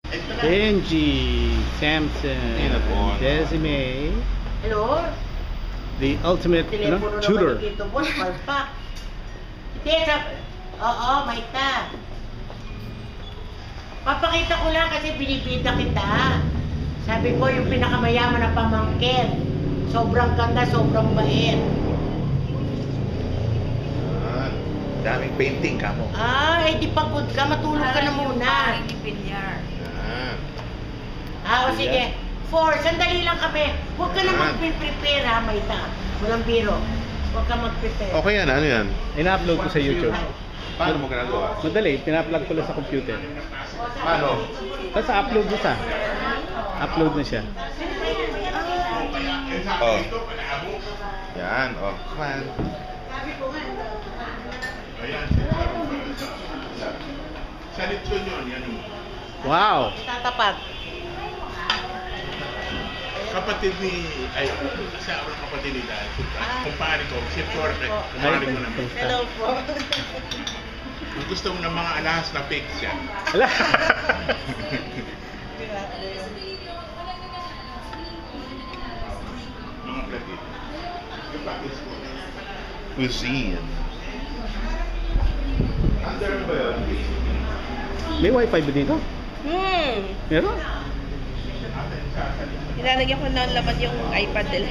Benji, Samson, Desime, Hello? the ultimate Telepono tutor. naman dito, boss. Palpak. Hindi, oo, may ta. Papakita ko lang kasi binibida kita. Sabi ko, yung pinakamayaman na pamangkin. Sobrang ganda, sobrang bait. Daming painting ka mo. Di pagod ka, matulog ka na muna. O sige. 4, sandali lang kami. Huwag ka na mag-prepare ha, Maita. Walang biro. Huwag ka mag-prepare. Okay yan, ano yan? Ina-upload ko sa YouTube. Paano mo ginagawa? Madali, pina-plug ko lang sa computer. Paano? Tapos upload mo sa. Upload na siya. Oh. Yan, oh. Man. Sa lechon yun, yan yung Wow! Tatapat. kapatid ni, sa kapatid ni Dad. Kumpare ko, si Torque, kumpare ko naman. Hello po. Kung gusto mo ng mga alahas na fake siya. Ala! Mga platid. Yung package ko. Cuisine. Under ba yun? May wifi ba dito? Meron? Nilalagyan ko ng laman yung iPad nila.